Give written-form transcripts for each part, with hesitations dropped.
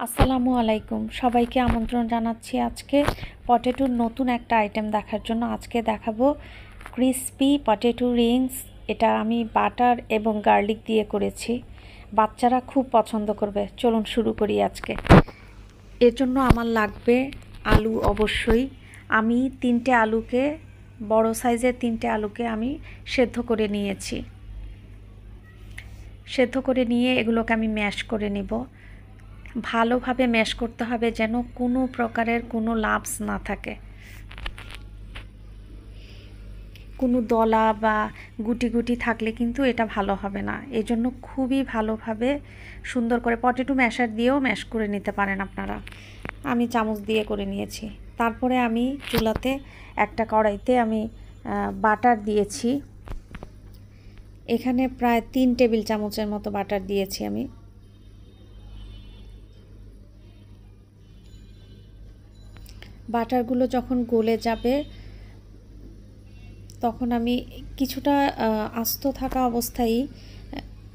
আসসালামু আলাইকুম, সবাইকে আমন্ত্রণ জানাচ্ছি আজকে পটেটোর নতুন একটা আইটেম দেখার জন্য। আজকে দেখাবো ক্রিসপি পটেটো রিংস। এটা আমি বাটার এবং গার্লিক দিয়ে করেছি, বাচ্চারা খুব পছন্দ করবে। চলুন শুরু করি আজকে। এর জন্য আমার লাগবে আলু অবশ্যই। আমি বড় সাইজের 3টে আলুকে আমি সেদ্ধ করে নিয়েছি। সেদ্ধ করে নিয়ে এগুলোকে আমি ম্যাশ করে নেব। ভালোভাবে ম্যাশ করতে হবে যেন কোনো প্রকারের কোনো লাম্পস না থাকে, কোনো দলা বা গুটি গুটি থাকলে কিন্তু এটা ভালো হবে না। এজন্য খুবই ভালোভাবে সুন্দর করে পটেটো ম্যাশার দিয়েও ম্যাশ করে নিতে পারেন আপনারা। আমি চামচ দিয়ে করে নিয়েছি। তারপরে আমি চুলাতে একটা কড়াইতে আমি বাটার দিয়েছি। এখানে প্রায় 3 টেবিল চামচের মতো বাটার দিয়েছি আমি। বাটারগুলো যখন গলে যাবে তখন আমি কিছুটা আস্ত থাকা অবস্থায়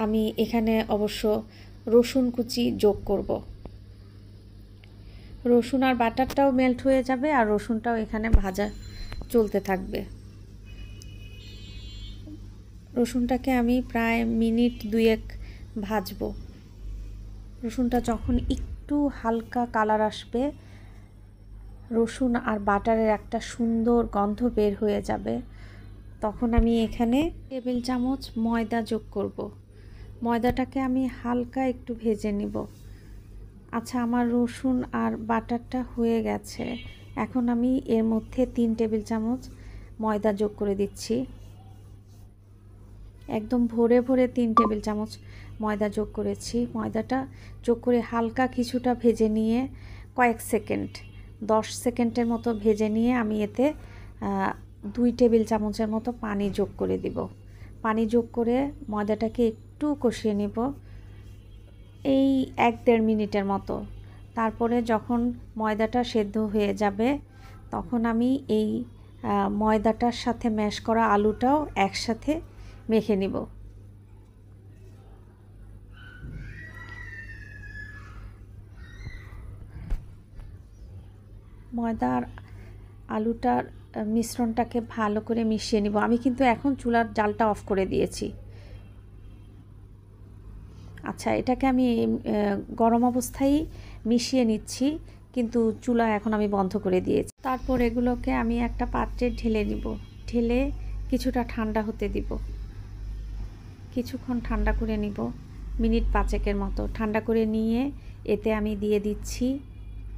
আমি এখানে অবশ্য রসুন কুচি যোগ করব। রসুন আর বাটারটাও মেল্ট হয়ে যাবে আর রসুনটাও এখানে ভাজা চলতে থাকবে। রসুনটাকে আমি প্রায় মিনিট 2 ভাজবো। রসুনটা যখন একটু হালকা কালার আসবে, রসুন আর বাটারের একটা সুন্দর গন্ধ বের হয়ে যাবে, তখন আমি এখানে টেবিল চামচ ময়দা যোগ করব। ময়দাটাকে আমি হালকা একটু ভেজে নিব। আচ্ছা, আমার রসুন আর বাটারটা হয়ে গেছে। এখন আমি এর মধ্যে 3 টেবিল চামচ ময়দা যোগ করে দিচ্ছি। একদম ভরে ভরে 3 টেবিল চামচ ময়দা যোগ করেছি। ময়দাটা যোগ করে হালকা কিছুটা ভেজে নিয়ে কয়েক সেকেন্ড, 10 সেকেন্ডের মতো ভেজে নিয়ে আমি এতে 2 টেবিল চামচের মতো পানি যোগ করে দিব। পানি যোগ করে ময়দাটাকে একটু কষিয়ে নিব, এই 1-1.5 মিনিটের মতো। তারপরে যখন ময়দাটা সেদ্ধ হয়ে যাবে তখন আমি এই ময়দাটার সাথে ম্যাশ করা আলুটাও একসাথে মেখে নিব। ময়দা আর আলুটার মিশ্রণটাকে ভালো করে মিশিয়ে নিব। আমি কিন্তু এখন চুলার জালটা অফ করে দিয়েছি। আচ্ছা, এটাকে আমি গরম অবস্থায় মিশিয়ে নিচ্ছি, কিন্তু চুলা এখন আমি বন্ধ করে দিয়েছি। তারপর এগুলোকে আমি একটা পাত্রে ঢেলে নিব। ঢেলে কিছুটা ঠান্ডা হতে দিব। কিছুক্ষণ ঠান্ডা করে নিব, মিনিট 5 মতো ঠান্ডা করে নিয়ে এতে আমি দিয়ে দিচ্ছি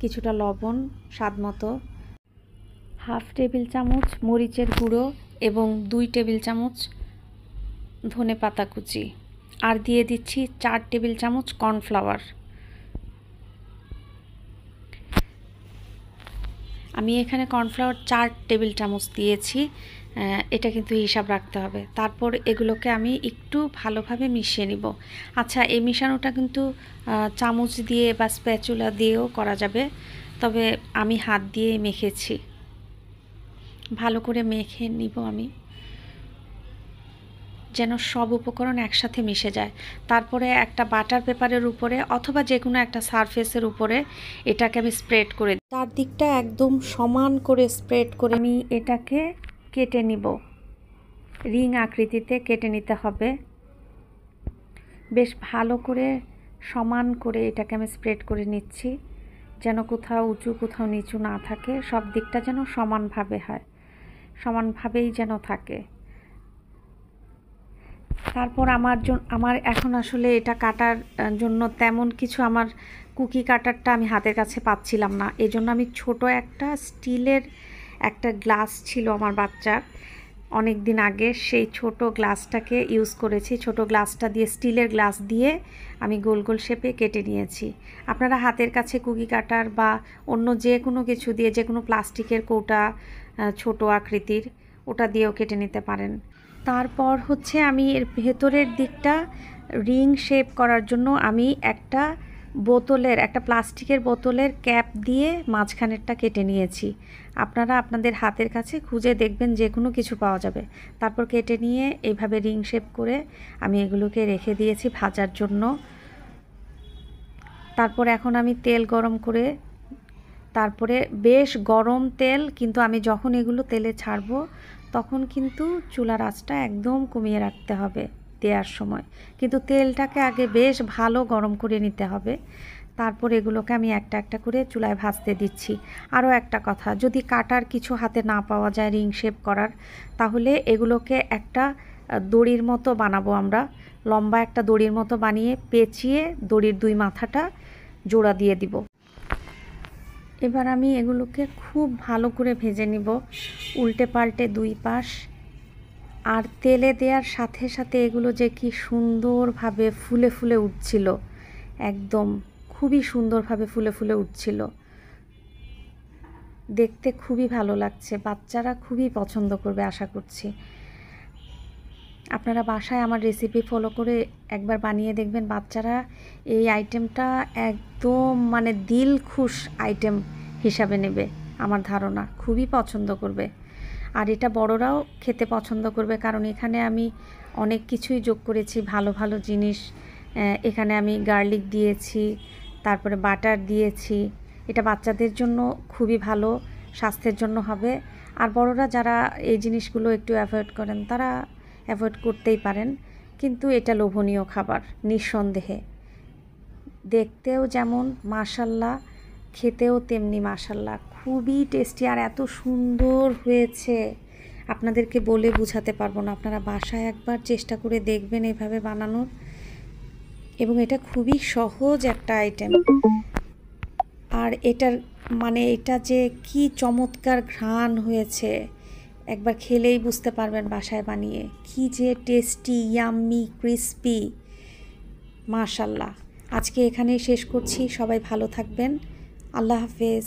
কিছুটা লবণ স্বাদ মতো, 1/2 টেবিল চামচ মরিচের গুঁড়ো এবং 2 টেবিল চামচ ধনেপাতা কুচি, আর দিয়ে দিচ্ছি 4 টেবিল চামচ কর্নফ্লাওয়ার। আমি এখানে কর্নফ্লাওয়ার 4 টেবিল চামচ দিয়েছি, এটা কিন্তু হিসাব রাখতে হবে। তারপর এগুলোকে আমি একটু ভালোভাবে মিশিয়ে নিব। আচ্ছা, এই মিশানোটা কিন্তু চামচ দিয়ে বা স্প্যাচুলা দিয়েও করা যাবে, তবে আমি হাত দিয়ে মেখেছি। ভালো করে মেখে নিব আমি, যেন সব উপকরণ একসাথে মিশে যায়। তারপরে একটা বাটার পেপারের উপরে অথবা যে কোনো একটা সারফেসের উপরে এটাকে আমি স্প্রেড করে, চারদিকটা একদম সমান করে স্প্রেড করে আমি এটাকে কেটে নিব। রিং আকৃতিতে কেটে নিতে হবে। বেশ ভালো করে সমান করে এটাকে আমি স্প্রেড করে নিচ্ছি, যেন কোথাও উঁচু কোথাও নিচু না থাকে, সব দিকটা যেন সমানভাবে হয়, সমানভাবেই যেন থাকে। তারপর আমার এখন আসলে এটা কাটার জন্য তেমন কিছু, আমার কুকি কাটারটা আমি হাতের কাছে পাচ্ছিলাম না। এজন্য আমি ছোট একটা স্টিলের একটা গ্লাস ছিল আমার বাচ্চার অনেক দিন আগে, সেই ছোট গ্লাসটাকে ইউজ করেছি। ছোট গ্লাসটা দিয়ে, স্টিলের গ্লাস দিয়ে আমি গোল গোল শেপে কেটে নিয়েছি। আপনারা হাতের কাছে কুকি কাটার বা অন্য যে কোনো কিছু দিয়ে, যে কোনো প্লাস্টিকের কৌটা ছোট আকৃতির, ওটা দিয়েও কেটে নিতে পারেন। তারপর হচ্ছে আমি এর ভেতরের দিকটা রিং শেপ করার জন্য আমি একটা প্লাস্টিকের বোতলের ক্যাপ দিয়ে মাঝখানেরটা কেটে নিয়েছি। আপনারা আপনাদের হাতের কাছে খুঁজে দেখবেন, যে কোনো কিছু পাওয়া যাবে। তারপর কেটে নিয়ে এইভাবে রিং শেপ করে আমি এগুলোকে রেখে দিয়েছি ভাজার জন্য। তারপরে এখন আমি তেল গরম করে, তারপরে বেশ গরম তেল, কিন্তু আমি যখন এগুলো তেলে ছাড়বো তখন কিন্তু চুলার আঁচটা একদম কমিয়ে রাখতে হবে দেওয়ার সময়। কিন্তু তেলটাকে আগে বেশ ভালো গরম করে নিতে হবে। তারপর এগুলোকে আমি একটা একটা করে চুলায় ভাজতে দিচ্ছি। আরও একটা কথা, যদি কাটার কিছু হাতে না পাওয়া যায় রিং শেপ করার, তাহলে এগুলোকে একটা দড়ির মতো বানাবো আমরা। লম্বা একটা দড়ির মতো বানিয়ে পেঁচিয়ে দড়ির দুই মাথাটা জোড়া দিয়ে দিব। এবার আমি এগুলোকে খুব ভালো করে ভেজে নিব, উল্টে পাল্টে দুই পাশ। আর তেলে দেওয়ার সাথে সাথে এগুলো যে কি সুন্দরভাবে ফুলে ফুলে উঠছিল, একদম খুবই সুন্দরভাবে ফুলে ফুলে উঠছিল, দেখতে খুবই ভালো লাগছে। বাচ্চারা খুবই পছন্দ করবে আশা করছি। আপনারা বাসায় আমার রেসিপি ফলো করে একবার বানিয়ে দেখবেন, বাচ্চারা এই আইটেমটা একদম মানে দিল খুশ আইটেম হিসাবে নেবে, আমার ধারণা খুবই পছন্দ করবে। আর এটা বড়রাও খেতে পছন্দ করবে, কারণ এখানে আমি অনেক কিছুই যোগ করেছি, ভালো ভালো জিনিস। এখানে আমি গার্লিক দিয়েছি, তারপরে বাটার দিয়েছি। এটা বাচ্চাদের জন্য খুবই ভালো, স্বাস্থ্যের জন্য হবে। আর বড়রা যারা এই জিনিসগুলো একটু অ্যাভয়েড করেন তারা অ্যাভয়েড করতেই পারেন, কিন্তু এটা লোভনীয় খাবার নিঃসন্দেহে। দেখতেও যেমন মাশাল্লাহ, খেতেও তেমনি মাশাল্লাহ, খুবই টেস্টি আর এত সুন্দর হয়েছে আপনাদেরকে বলে বোঝাতে পারবো না। আপনারা বাসায় একবার চেষ্টা করে দেখবেন এভাবে বানানোর, এবং এটা খুবই সহজ একটা আইটেম। আর এটার মানে এটা যে কি চমৎকার ঘ্রাণ হয়েছে, একবার খেলেই বুঝতে পারবেন বাসায় বানিয়ে কি যে টেস্টি, ইয়াম্মি, ক্রিস্পি, মাশাল্লাহ। আজকে এখানেই শেষ করছি। সবাই ভালো থাকবেন। আল্লাহ হাফেজ।